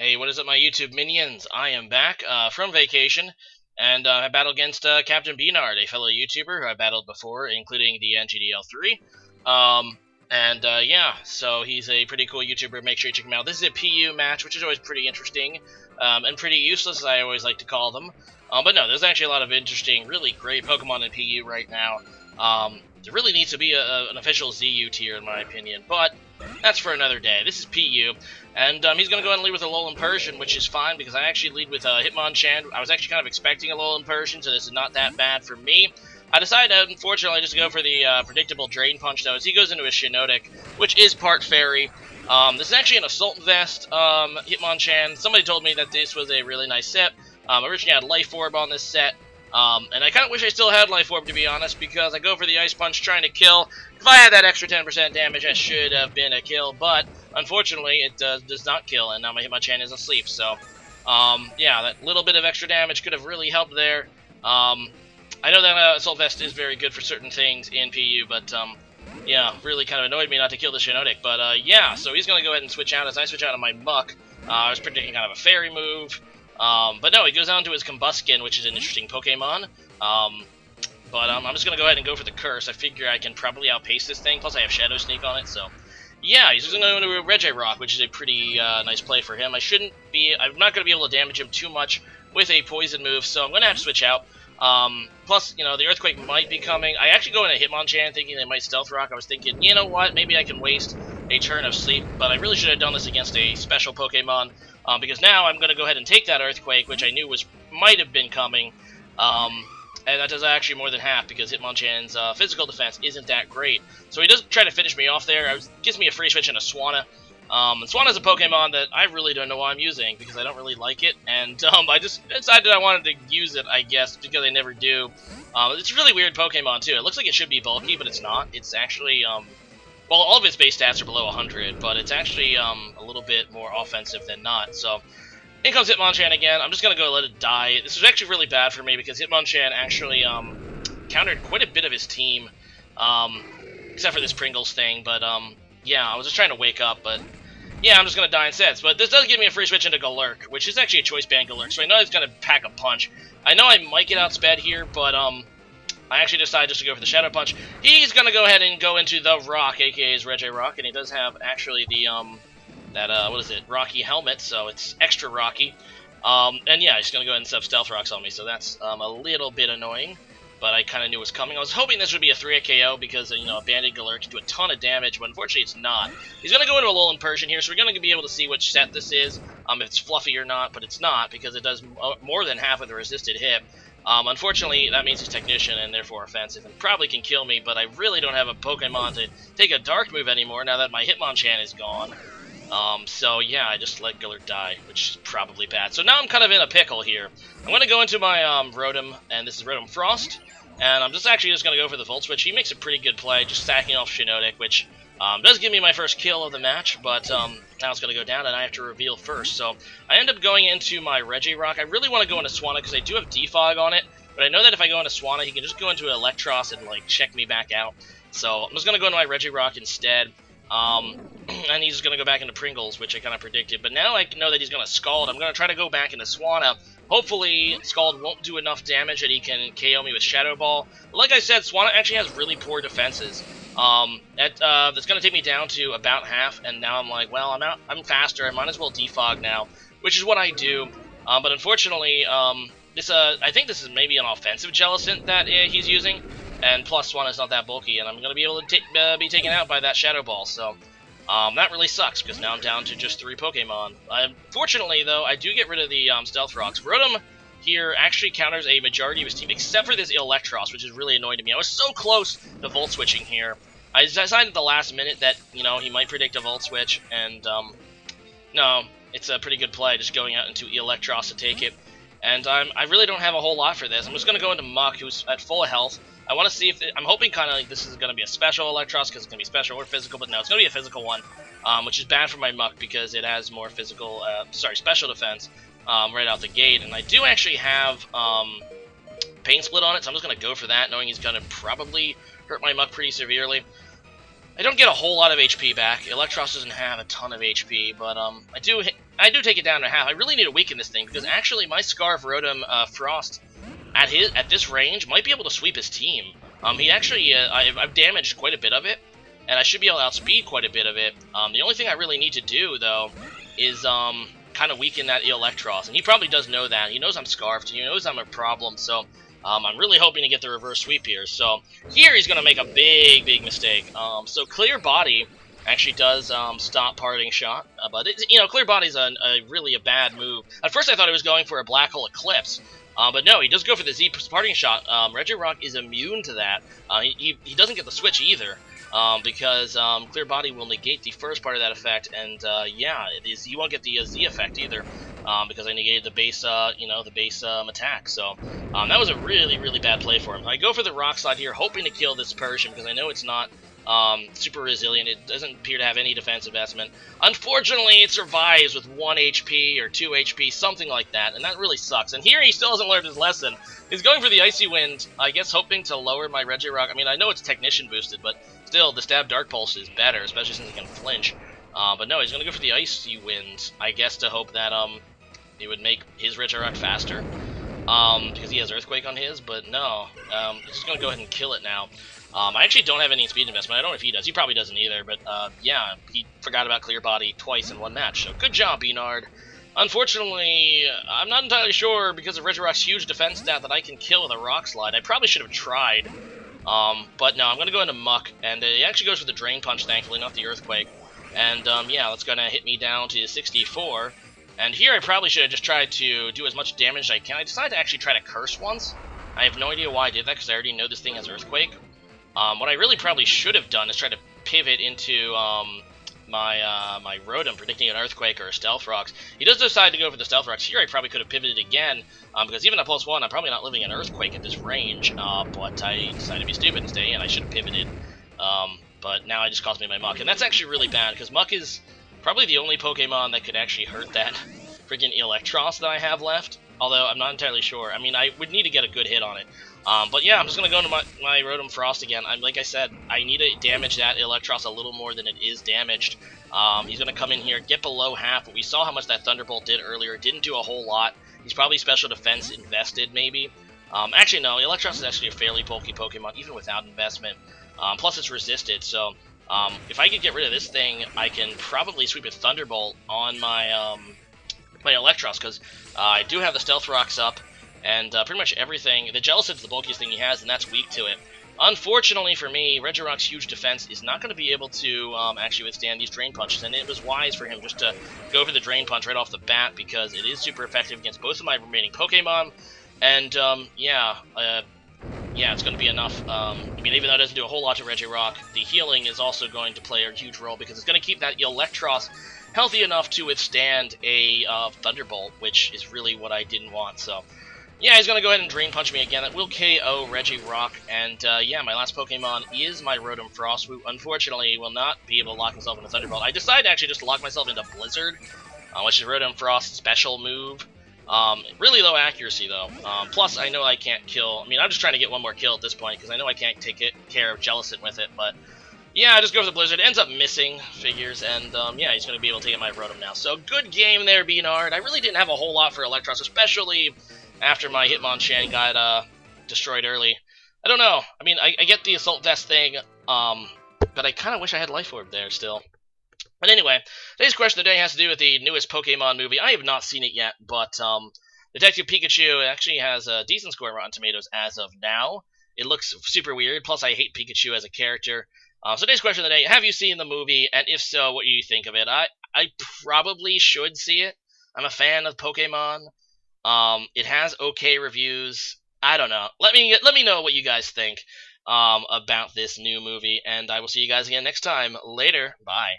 Hey, what is up, my YouTube minions? I am back from vacation, and I battled against Captain B-Nard, a fellow YouTuber who I battled before, including the NGDL3. Yeah, so he's a pretty cool YouTuber. Make sure you check him out. This is a PU match, which is always pretty interesting, and pretty useless, as I always like to call them. But no, there's actually a lot of interesting, really great Pokemon in PU right now. There really needs to be an official ZU tier, in my opinion, but that's for another day. This is PU, and he's going to go ahead and lead with a Alolan Persian, which is fine, because I actually lead with Hitmonchan. I was actually kind of expecting a Alolan Persian, so this is not that bad for me. I decided, unfortunately, just to go for the predictable Drain Punch, though, as he goes into his Shiinotic, which is part Fairy. This is actually an Assault Vest Hitmonchan. Somebody told me that this was a really nice set. Originally I had Life Orb on this set. And I kind of wish I still had Life Orb, to be honest, because I go for the Ice Punch trying to kill. If I had that extra 10% damage, that should have been a kill, but unfortunately, it does not kill, and now my Hitmonchan is asleep, so, yeah, that little bit of extra damage could have really helped there. I know that Assault Vest is very good for certain things in PU, but, yeah, really kind of annoyed me not to kill the Shiinotic, but, yeah, so he's going to go ahead and switch out. As I switch out of my Muck, I was predicting kind of a Fairy move. But no, he goes on to his Combuskin, which is an interesting Pokemon. I'm just going to go ahead and go for the Curse. I figure I can probably outpace this thing, plus I have Shadow Sneak on it, so... Yeah, he's just going to go into a Regirock, which is a pretty nice play for him. I'm not going to be able to damage him too much with a Poison move, so I'm going to have to switch out. Plus, you know, the Earthquake might be coming. I actually go into Hitmonchan thinking they might Stealth Rock. I was thinking, you know what, maybe I can waste a turn of sleep, but I really should have done this against a special Pokemon, because now I'm going to go ahead and take that Earthquake, which I knew might have been coming, and that does actually more than half, because Hitmonchan's physical defense isn't that great. So he does try to finish me off there. Gives me a free switch into Swanna. And Swanna's a Pokemon that I really don't know why I'm using, because I don't really like it, and I just decided I wanted to use it, I guess, because I never do. It's a really weird Pokemon, too. It looks like it should be bulky, but it's not. It's actually, well, all of its base stats are below 100, but it's actually a little bit more offensive than not, so... In comes Hitmonchan again. I'm just going to go let it die. This was actually really bad for me, because Hitmonchan actually countered quite a bit of his team, except for this Pringles thing, but, yeah, I was just trying to wake up, but... Yeah, I'm just going to die in sets, but this does give me a free switch into Galurk, which is actually a Choice Band Galurk, so I know he's going to pack a punch. I know I might get outsped here, but I actually decided just to go for the Shadow Punch. He's going to go ahead and go into the Rock, aka his Regirock, and he does have actually the, what is it, Rocky Helmet, so it's extra Rocky. And yeah, he's going to go ahead and set Stealth Rocks on me, so that's a little bit annoying. But I kind of knew it was coming. I was hoping this would be a 3-hit KO because, you know, a Banded Galurk can do a ton of damage, but unfortunately it's not. He's going to go into a Alolan Persian here, so we're going to be able to see which set this is, if it's fluffy or not, but it's not, because it does more than half of the resisted hit. Unfortunately, that means he's Technician and therefore offensive, and probably can kill me, but I really don't have a Pokemon to take a Dark move anymore now that my Hitmonchan is gone. So yeah, I just let Galurk die, which is probably bad. So now I'm kind of in a pickle here. I'm going to go into my Rotom, and this is Rotom Frost. And I'm just going to go for the Volt Switch. He makes a pretty good play, just stacking off Shiinotic, which does give me my first kill of the match, but now it's going to go down, and I have to reveal first. So I end up going into my Regirock. I really want to go into Swanna, because I do have Defog on it, but I know that if I go into Swanna, he can just go into Electros and, like, check me back out. So I'm just going to go into my Regirock instead. And he's going to go back into Pringles, which I kind of predicted. But now I know that he's going to Scald. I'm going to try to go back into Swanna. Hopefully, Scald won't do enough damage that he can KO me with Shadow Ball. But like I said, Swanna actually has really poor defenses. That's going to take me down to about half, and now I'm like, well, I'm faster. I might as well Defog now, which is what I do. But unfortunately, I think this is maybe an offensive Jellicent that he's using. And plus, Swanna's not that bulky, and I'm going to be able to be taken out by that Shadow Ball, so that really sucks, because now I'm down to just 3 Pokemon. Fortunately, though, I do get rid of the Stealth Rocks. Rotom here actually counters a majority of his team, except for this Electros, which is really annoying to me. I was so close to Volt Switching here. I decided at the last minute that, you know, he might predict a Volt Switch, and, no, it's a pretty good play, just going out into Electros to take it. And I really don't have a whole lot for this. I'm just going to go into Muck, who's at full health. I want to see if I'm hoping kind of like this is going to be a special Electros, because it's going to be special or physical, but no, it's going to be a physical one, which is bad for my Muck because it has more special defense right out the gate, and I do actually have Pain Split on it, so I'm just going to go for that, knowing he's going to probably hurt my Muck pretty severely. I don't get a whole lot of HP back. Electros doesn't have a ton of HP, but I I do take it down to half. I really need to weaken this thing, because actually my Scarf Rotom Frost at this range might be able to sweep his team. He actually, I've damaged quite a bit of it, and I should be able to outspeed quite a bit of it. The only thing I really need to do, though, is kind of weaken that Electros, and he probably does know that. He knows I'm Scarfed, he knows I'm a problem, so I'm really hoping to get the reverse sweep here. So here he's going to make a big mistake. So Clear Body actually does stop Parting Shot, but Clear Body's really a bad move. At first I thought he was going for a Black Hole Eclipse, but no, he does go for the Z Parting Shot. Regirock is immune to that. He doesn't get the switch either, because Clear Body will negate the first part of that effect, and yeah, he won't get the Z effect either, because I negated the base, attack. So that was a really bad play for him. I go for the Rock Slide here, hoping to kill this Persian, because I know it's not super resilient. It doesn't appear to have any defense investment. Unfortunately, it survives with 1 HP or 2 HP, something like that, and that really sucks. And here he still hasn't learned his lesson. He's going for the Icy Wind, I guess hoping to lower my Regirock. I mean, I know it's Technician boosted, but still, the Stab Dark Pulse is better, especially since he can flinch. But no, he's going to go for the Icy Wind, I guess, to hope that he would make his Regirock faster, because he has Earthquake on his, but no. He's just going to go ahead and kill it now. I actually don't have any speed investment. I don't know if he does. He probably doesn't either, but yeah, he forgot about Clear Body twice in one match, so good job, B-Nard. Unfortunately, I'm not entirely sure, because of Regirock's huge defense stat, that I can kill with a Rock Slide. I probably should have tried, but no, I'm going to go into Muck, and he actually goes for the Drain Punch, thankfully, not the Earthquake. And yeah, that's going to hit me down to 64, and here I probably should have just tried to do as much damage as I can. I decided to actually try to Curse once. I have no idea why I did that, because I already know this thing has Earthquake. What I really probably should have done is try to pivot into my Rotom, predicting an Earthquake or a Stealth Rocks. He does decide to go for the Stealth Rocks. Here I probably could have pivoted again, because even at +1, I'm probably not living an Earthquake at this range, but I decided to be stupid and stay in. I should have pivoted, but now it just cost me my Muck, and that's actually really bad, because Muck is probably the only Pokemon that could actually hurt that freaking Electros that I have left, although I'm not entirely sure. I mean, I would need to get a good hit on it. But yeah, I'm just going to go into my Rotom Frost again. Like I said, I need to damage that Electros a little more than it is damaged. He's going to come in here, get below half, but we saw how much that Thunderbolt did earlier. It didn't do a whole lot. He's probably Special Defense invested, maybe. Actually, no, Electros is actually a fairly bulky Pokemon, even without investment. Plus, it's resisted, so if I could get rid of this thing, I can probably sweep a Thunderbolt on my, my Electros, because I do have the Stealth Rocks up. And pretty much everything, the Jellicent's the bulkiest thing he has, and that's weak to it. Unfortunately for me, Regirock's huge defense is not going to be able to actually withstand these Drain Punches, and it was wise for him just to go for the Drain Punch right off the bat, because it is super effective against both of my remaining Pokemon, and yeah, it's going to be enough. I mean, even though it doesn't do a whole lot to Regirock, the healing is also going to play a huge role, because it's going to keep that Electros healthy enough to withstand a Thunderbolt, which is really what I didn't want, so... Yeah, he's going to go ahead and Drain Punch me again. That will KO Regirock, and yeah, my last Pokemon is my Rotom Frost, who unfortunately will not be able to lock himself into Thunderbolt. I decided to actually just lock myself into Blizzard, which is Rotom Frost's special move. Really low accuracy, though. Plus, I know I can't kill... I mean, I'm just trying to get one more kill at this point, because I know I can't take care of Jellicent with it, but... Yeah, I just go for the Blizzard. It ends up missing, figures, and yeah, he's going to be able to get my Rotom now. So, good game there, B-Nard. I really didn't have a whole lot for Electros, especially... after my Hitmonchan got destroyed early. I don't know. I mean, I get the Assault Vest thing, but I kind of wish I had Life Orb there still. But anyway, today's question of the day has to do with the newest Pokemon movie. I have not seen it yet, but Detective Pikachu actually has a decent score on Rotten Tomatoes as of now. It looks super weird, plus I hate Pikachu as a character. So today's question of the day, have you seen the movie, and if so, what do you think of it? I probably should see it. I'm a fan of Pokemon. It has okay reviews. I don't know. Let me know what you guys think about this new movie, and I will see you guys again next time. Later. Bye.